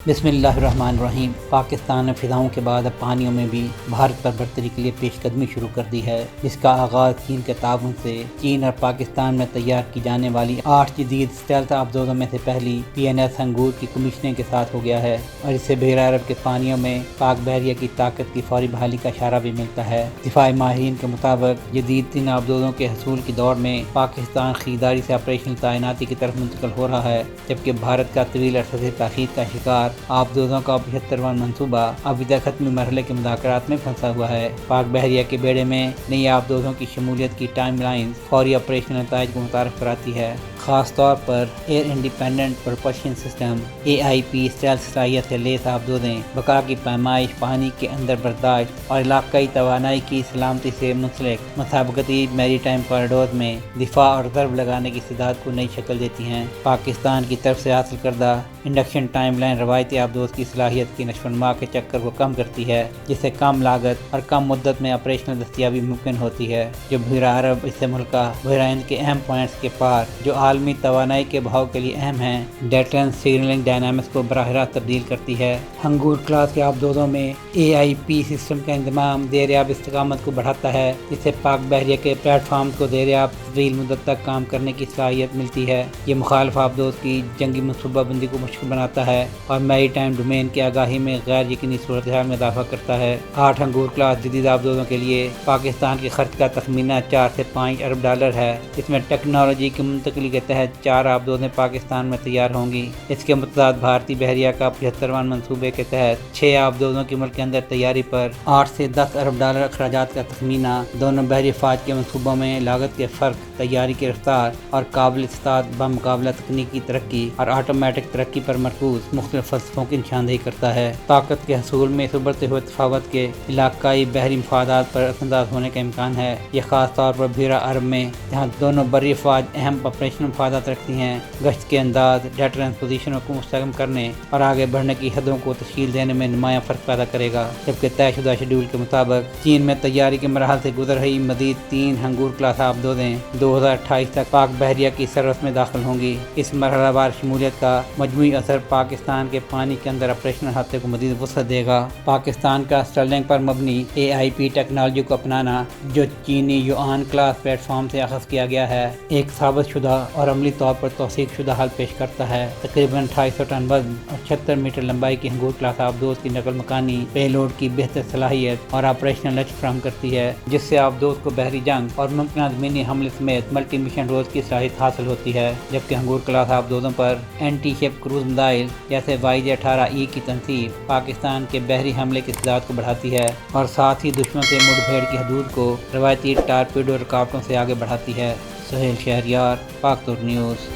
بسم اللہ الرحمن الرحیم۔ پاکستان نے فضاؤں کے بعد اب پانیوں میں بھی بھارت پر برتری کے لیے پیش قدمی شروع کر دی ہے، جس کا آغاز چین کے تعاون سے چین اور پاکستان میں تیار کی جانے والی 8 جدید اسٹیلتھ آبدوزوں میں سے پہلی PNS ہنگور کی کمیشننگ کے ساتھ ہو گیا ہے، اور اس سے بحیرہ عرب کے پانیوں میں پاک بحریہ کی طاقت کی فوری بحالی کا اشارہ بھی ملتا ہے۔ دفاعی ماہرین کے مطابق جدید تین آبدوزوں کے حصول کی دوڑ میں پاکستان خریداری سے آپریشنل تعیناتی کی طرف منتقل ہو رہا ہے، جبکہ بھارت کا طویل عرصے سے تاخیر کا شکار آبدوزوں کا 75واں منصوبہ ابھی تک ختمی مرحلے کے مذاکرات میں پھنسا ہوا ہے۔ پاک بحریہ کے بیڑے میں نئی آبدوزوں کی شمولیت کی ٹائم لائن فوری آپریشنل نتائج کو متعارف کراتی ہے، خاص طور پر air independent propulsion system AIP stealth صلاحیت سے لیس آبدوزیں بقا کی پیمائش، پانی کے اندر برداشت اور علاقائی توانائی کی سلامتی سے منسلک مسابقتی میری ٹائم کوریڈورز میں دفاع اور ضرب لگانے کی استعداد کو نئی شکل دیتی ہیں۔ پاکستان کی طرف سے حاصل کردہ انڈکشن ٹائم لائن روایتی آبدوز کی صلاحیت کی نشو و نما کے چکر کو کم کرتی ہے، جس سے کم لاگت اور کم مدت میں آپریشنل دستیابی ممکن ہوتی ہے، جو بحیرہ عرب، اس سے ملکہ بحیرہ ہند کے اہم پوائنٹس کے پار جو عالمی توانائی کے بہاؤ کے لیے اہم ہیں ڈیٹرنس سگنلنگ ڈائنامکس کو براہ راست تبدیل کرتی ہے۔ ہنگور کلاس کے آبدوزوں میں AIP سسٹم کا انضمام دریافت استقامت کو بڑھاتا ہے، جس سے پاک بحریہ کے پلیٹ فارمز کو دریافت طویل مدت تک کام کرنے کی صلاحیت ملتی ہے۔ یہ مخالف آبدوز کی جنگی منصوبہ بندی کو مشکل بناتا ہے اور میری ٹائم ڈومین کی آگاہی میں غیر یقینی صورتحال میں اضافہ کرتا ہے۔ 8 ہنگور کلاس جدید آبدوزوں کے لیے پاکستان کے خرچ کا تخمینہ 4 سے 5 ارب ڈالر ہے۔ اس میں ٹیکنالوجی کی منتقلی کے تحت 4 آبدوزیں پاکستان میں تیار ہوں گی۔ اس کے متضاد بھارتی بحریہ کا 75واں منصوبے کے تحت 6 آبدوزوں کی ملک کے اندر تیاری پر 8 سے 10 ارب ڈالر اخراجات کا تخمینہ دونوں بحری افواج کے منصوبوں میں لاگت کے فرق، تیاری کی رفتار اور قابل استطاعت بمقابلہ تکنیکی ترقی اور آٹومیٹک ترقی پر مرکوز مختلف فلسفوں کی نشاندہی کرتا ہے۔ طاقت کے حصول میں اس ابھرتے ہوئے تفاوت کے علاقائی بحری مفادات پر اثر انداز ہونے کا امکان ہے۔ یہ خاص طور پر بحیرہ عرب میں، جہاں دونوں بری افواج اہم آپریشنل مفادات رکھتی ہیں، گشت کے انداز، ڈیٹرنس پوزیشنوں کو مستحکم کرنے اور آگے بڑھنے کی حدوں کو تشکیل دینے میں نمایاں فرق پیدا کرے گا۔ جبکہ طے شدہ شیڈول کے مطابق چین میں تیاری کے مراحل سے گزر رہی مزید 3 ہنگور کلاس آبدوزیں 2028 تک پاک بحریہ کی سروس میں داخل ہوں گی۔ اس مرحلہ وار شمولیت کا مجموعی اثر پاکستان کے پانی کے اندر آپریشنل احاطے کو مزید وسعت دے گا۔ پاکستان کا اسٹرلنگ پر مبنی AIP ٹیکنالوجی کو اپنانا، جو چینی یوآن کلاس پلیٹ فارم سے اخذ کیا گیا ہے، ایک ثابت شدہ اور عملی طور پر توثیق شدہ حل پیش کرتا ہے۔ تقریباً 250 ٹن وزن اور 76 میٹر لمبائی کی ہنگور کلاس آبدوز کی نقل مکانی پے لوڈ کی بہتر صلاحیت اور آپریشنل لچک فراہم کرتی ہے، جس سے آبدوز کو بحری جنگ اور ممکنہ زمینی حملے سمیت ملٹی مشن رول کی صلاحیت حاصل ہوتی ہے۔ جبکہ ہنگور کلاس آبدوزوں پر اینٹی شپ کروز میزائل جیسے YJ-18E کی تنصیب پاکستان کے بحری حملے کی استعداد کو بڑھاتی ہے اور ساتھ ہی دشمن سے مڑ بھیڑ کی حدود کو روایتی ٹارپیڈو رکاوٹوں سے آگے بڑھاتی ہے۔ سہیل شہریار، پاک ترک نیوز۔